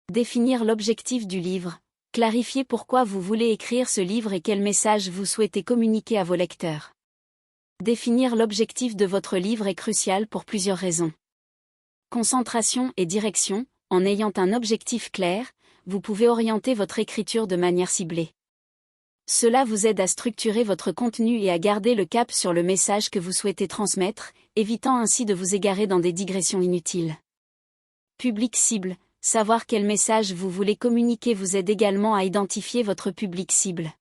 Définir l'objectif du livre. Clarifiez pourquoi vous voulez écrire ce livre et quel message vous souhaitez communiquer à vos lecteurs. Définir l'objectif de votre livre est crucial pour plusieurs raisons. Concentration et direction. En ayant un objectif clair, vous pouvez orienter votre écriture de manière ciblée. Cela vous aide à structurer votre contenu et à garder le cap sur le message que vous souhaitez transmettre, évitant ainsi de vous égarer dans des digressions inutiles. Public cible. Savoir quel message vous voulez communiquer vous aide également à identifier votre public cible.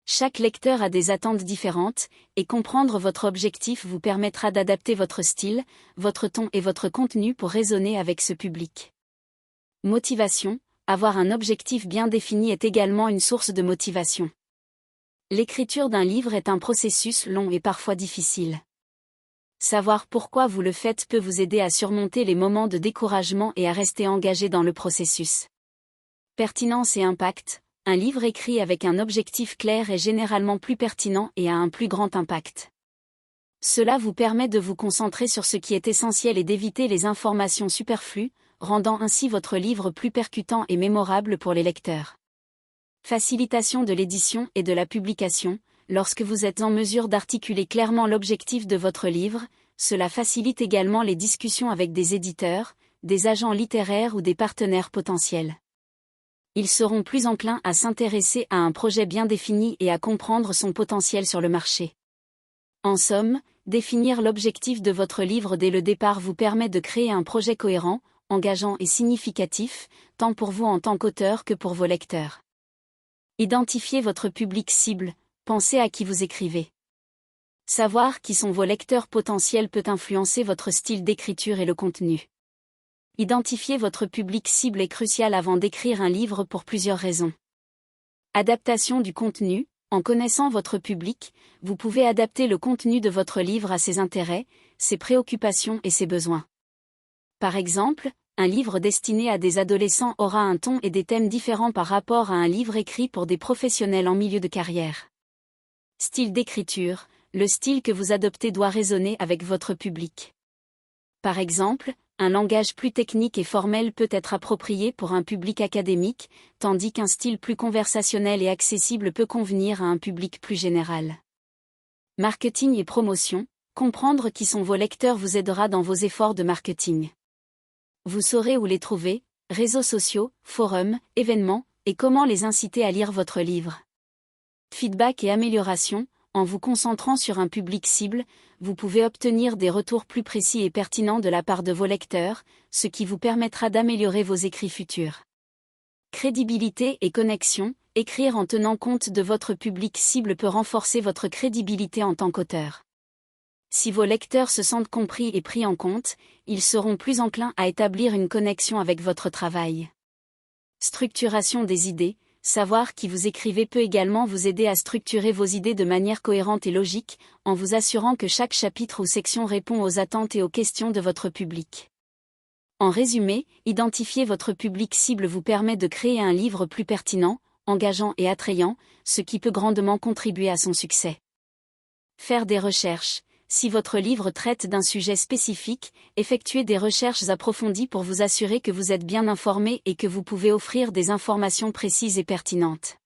Chaque lecteur a des attentes différentes, et comprendre votre objectif vous permettra d'adapter votre style, votre ton et votre contenu pour résonner avec ce public. Motivation. Avoir un objectif bien défini est également une source de motivation. L'écriture d'un livre est un processus long et parfois difficile. Savoir pourquoi vous le faites peut vous aider à surmonter les moments de découragement et à rester engagé dans le processus. Pertinence et impact. Un livre écrit avec un objectif clair est généralement plus pertinent et a un plus grand impact. Cela vous permet de vous concentrer sur ce qui est essentiel et d'éviter les informations superflues, rendant ainsi votre livre plus percutant et mémorable pour les lecteurs. Facilitation de l'édition et de la publication. Lorsque vous êtes en mesure d'articuler clairement l'objectif de votre livre, cela facilite également les discussions avec des éditeurs, des agents littéraires ou des partenaires potentiels. Ils seront plus enclins à s'intéresser à un projet bien défini et à comprendre son potentiel sur le marché. En somme, définir l'objectif de votre livre dès le départ vous permet de créer un projet cohérent, engageant et significatif, tant pour vous en tant qu'auteur que pour vos lecteurs. Identifiez votre public cible, pensez à qui vous écrivez. Savoir qui sont vos lecteurs potentiels peut influencer votre style d'écriture et le contenu. Identifier votre public cible est crucial avant d'écrire un livre pour plusieurs raisons. Adaptation du contenu. En connaissant votre public, vous pouvez adapter le contenu de votre livre à ses intérêts, ses préoccupations et ses besoins. Par exemple, un livre destiné à des adolescents aura un ton et des thèmes différents par rapport à un livre écrit pour des professionnels en milieu de carrière. Style d'écriture. Le style que vous adoptez doit résonner avec votre public. Par exemple, un langage plus technique et formel peut être approprié pour un public académique, tandis qu'un style plus conversationnel et accessible peut convenir à un public plus général. Marketing et promotion. Comprendre qui sont vos lecteurs vous aidera dans vos efforts de marketing. Vous saurez où les trouver, réseaux sociaux, forums, événements, et comment les inciter à lire votre livre. Feedback et amélioration. En vous concentrant sur un public cible, vous pouvez obtenir des retours plus précis et pertinents de la part de vos lecteurs, ce qui vous permettra d'améliorer vos écrits futurs. Crédibilité et connexion. Écrire en tenant compte de votre public cible peut renforcer votre crédibilité en tant qu'auteur. Si vos lecteurs se sentent compris et pris en compte, ils seront plus enclins à établir une connexion avec votre travail. Structuration des idées. Savoir qui vous écrivez peut également vous aider à structurer vos idées de manière cohérente et logique, en vous assurant que chaque chapitre ou section répond aux attentes et aux questions de votre public. En résumé, identifier votre public cible vous permet de créer un livre plus pertinent, engageant et attrayant, ce qui peut grandement contribuer à son succès. Faire des recherches. Si votre livre traite d'un sujet spécifique, effectuez des recherches approfondies pour vous assurer que vous êtes bien informé et que vous pouvez offrir des informations précises et pertinentes.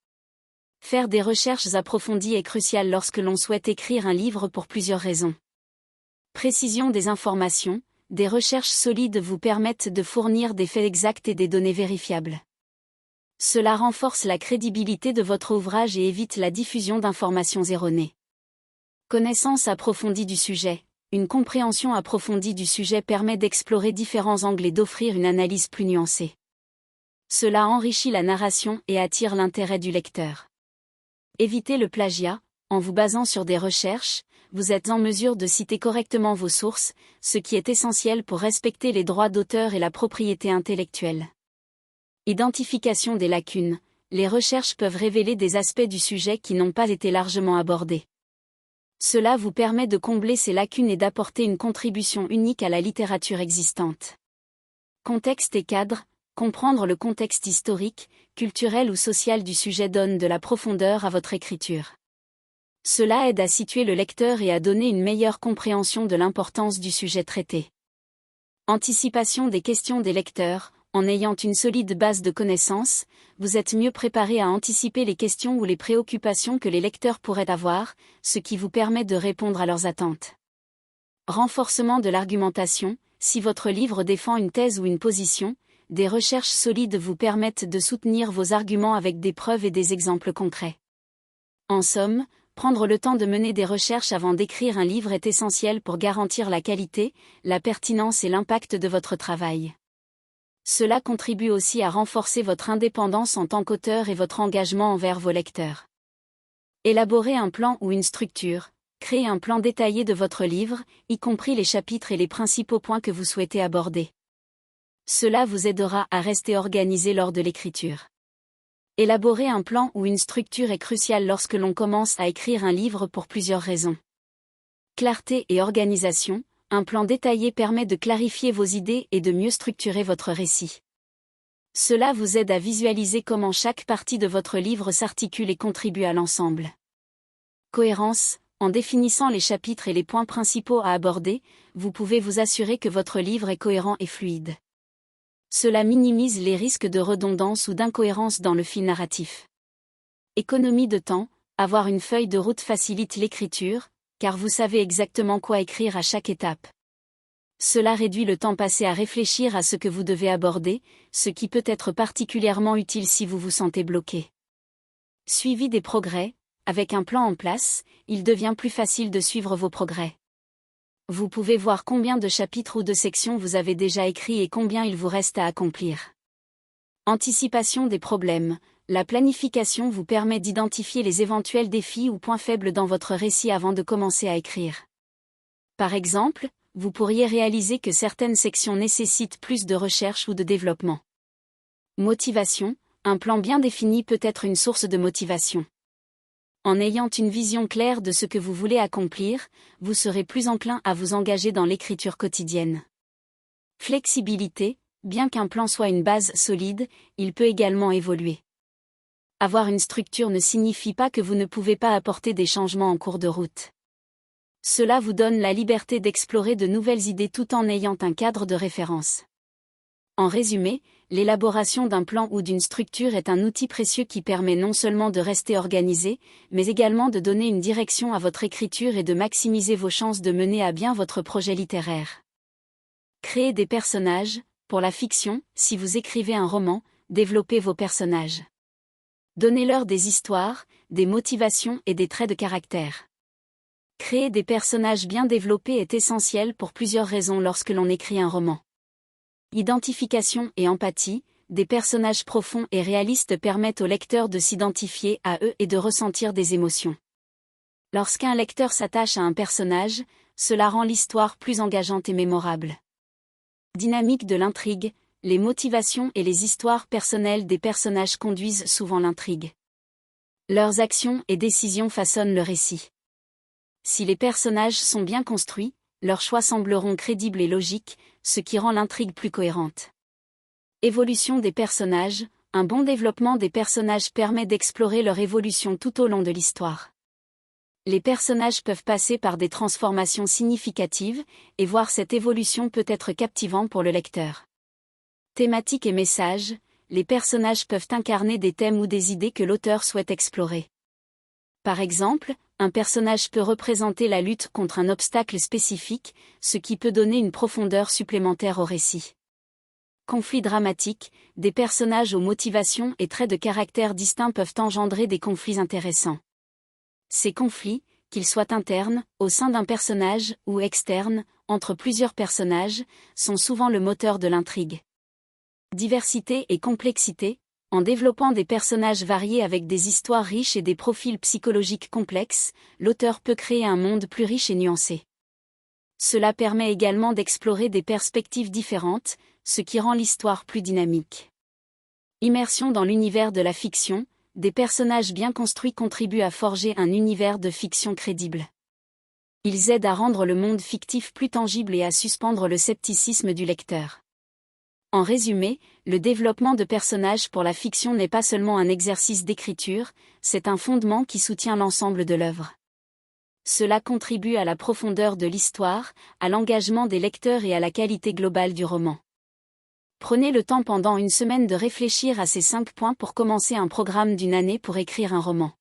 Faire des recherches approfondies est crucial lorsque l'on souhaite écrire un livre pour plusieurs raisons. Précision des informations. Des recherches solides vous permettent de fournir des faits exacts et des données vérifiables. Cela renforce la crédibilité de votre ouvrage et évite la diffusion d'informations erronées. Connaissance approfondie du sujet. Une compréhension approfondie du sujet permet d'explorer différents angles et d'offrir une analyse plus nuancée. Cela enrichit la narration et attire l'intérêt du lecteur. Évitez le plagiat. En vous basant sur des recherches, vous êtes en mesure de citer correctement vos sources, ce qui est essentiel pour respecter les droits d'auteur et la propriété intellectuelle. Identification des lacunes. Les recherches peuvent révéler des aspects du sujet qui n'ont pas été largement abordés. Cela vous permet de combler ces lacunes et d'apporter une contribution unique à la littérature existante. Contexte et cadre. Comprendre le contexte historique, culturel ou social du sujet donne de la profondeur à votre écriture. Cela aide à situer le lecteur et à donner une meilleure compréhension de l'importance du sujet traité. Anticipation des questions des lecteurs. En ayant une solide base de connaissances, vous êtes mieux préparé à anticiper les questions ou les préoccupations que les lecteurs pourraient avoir, ce qui vous permet de répondre à leurs attentes. Renforcement de l'argumentation. Si votre livre défend une thèse ou une position, des recherches solides vous permettent de soutenir vos arguments avec des preuves et des exemples concrets. En somme, prendre le temps de mener des recherches avant d'écrire un livre est essentiel pour garantir la qualité, la pertinence et l'impact de votre travail. Cela contribue aussi à renforcer votre indépendance en tant qu'auteur et votre engagement envers vos lecteurs. Élaborez un plan ou une structure. Créez un plan détaillé de votre livre, y compris les chapitres et les principaux points que vous souhaitez aborder. Cela vous aidera à rester organisé lors de l'écriture. Élaborer un plan ou une structure est crucial lorsque l'on commence à écrire un livre pour plusieurs raisons. Clarté et organisation. Un plan détaillé permet de clarifier vos idées et de mieux structurer votre récit. Cela vous aide à visualiser comment chaque partie de votre livre s'articule et contribue à l'ensemble. Cohérence. En définissant les chapitres et les points principaux à aborder, vous pouvez vous assurer que votre livre est cohérent et fluide. Cela minimise les risques de redondance ou d'incohérence dans le fil narratif. Économie de temps. Avoir une feuille de route facilite l'écriture, car vous savez exactement quoi écrire à chaque étape. Cela réduit le temps passé à réfléchir à ce que vous devez aborder, ce qui peut être particulièrement utile si vous vous sentez bloqué. Suivi des progrès. Avec un plan en place, il devient plus facile de suivre vos progrès. Vous pouvez voir combien de chapitres ou de sections vous avez déjà écrits et combien il vous reste à accomplir. Anticipation des problèmes. La planification vous permet d'identifier les éventuels défis ou points faibles dans votre récit avant de commencer à écrire. Par exemple, vous pourriez réaliser que certaines sections nécessitent plus de recherche ou de développement. Motivation. Un plan bien défini peut être une source de motivation. En ayant une vision claire de ce que vous voulez accomplir, vous serez plus enclin à vous engager dans l'écriture quotidienne. Flexibilité. Bien qu'un plan soit une base solide, il peut également évoluer. Avoir une structure ne signifie pas que vous ne pouvez pas apporter des changements en cours de route. Cela vous donne la liberté d'explorer de nouvelles idées tout en ayant un cadre de référence. En résumé, l'élaboration d'un plan ou d'une structure est un outil précieux qui permet non seulement de rester organisé, mais également de donner une direction à votre écriture et de maximiser vos chances de mener à bien votre projet littéraire. Créer des personnages. Pour la fiction, si vous écrivez un roman, développez vos personnages. Donnez-leur des histoires, des motivations et des traits de caractère. Créer des personnages bien développés est essentiel pour plusieurs raisons lorsque l'on écrit un roman. Identification et empathie. Des personnages profonds et réalistes permettent au lecteur de s'identifier à eux et de ressentir des émotions. Lorsqu'un lecteur s'attache à un personnage, cela rend l'histoire plus engageante et mémorable. Dynamique de l'intrigue. Les motivations et les histoires personnelles des personnages conduisent souvent l'intrigue. Leurs actions et décisions façonnent le récit. Si les personnages sont bien construits, leurs choix sembleront crédibles et logiques, ce qui rend l'intrigue plus cohérente. Évolution des personnages. Un bon développement des personnages permet d'explorer leur évolution tout au long de l'histoire. Les personnages peuvent passer par des transformations significatives, et voir cette évolution peut être captivant pour le lecteur. Thématique et message. Les personnages peuvent incarner des thèmes ou des idées que l'auteur souhaite explorer. Par exemple, un personnage peut représenter la lutte contre un obstacle spécifique, ce qui peut donner une profondeur supplémentaire au récit. Conflits dramatiques. Des personnages aux motivations et traits de caractère distincts peuvent engendrer des conflits intéressants. Ces conflits, qu'ils soient internes, au sein d'un personnage, ou externes, entre plusieurs personnages, sont souvent le moteur de l'intrigue. Diversité et complexité. En développant des personnages variés avec des histoires riches et des profils psychologiques complexes, l'auteur peut créer un monde plus riche et nuancé. Cela permet également d'explorer des perspectives différentes, ce qui rend l'histoire plus dynamique. Immersion dans l'univers de la fiction. Des personnages bien construits contribuent à forger un univers de fiction crédible. Ils aident à rendre le monde fictif plus tangible et à suspendre le scepticisme du lecteur. En résumé, le développement de personnages pour la fiction n'est pas seulement un exercice d'écriture, c'est un fondement qui soutient l'ensemble de l'œuvre. Cela contribue à la profondeur de l'histoire, à l'engagement des lecteurs et à la qualité globale du roman. Prenez le temps pendant une semaine de réfléchir à ces 5 points pour commencer un programme d'une année pour écrire un roman.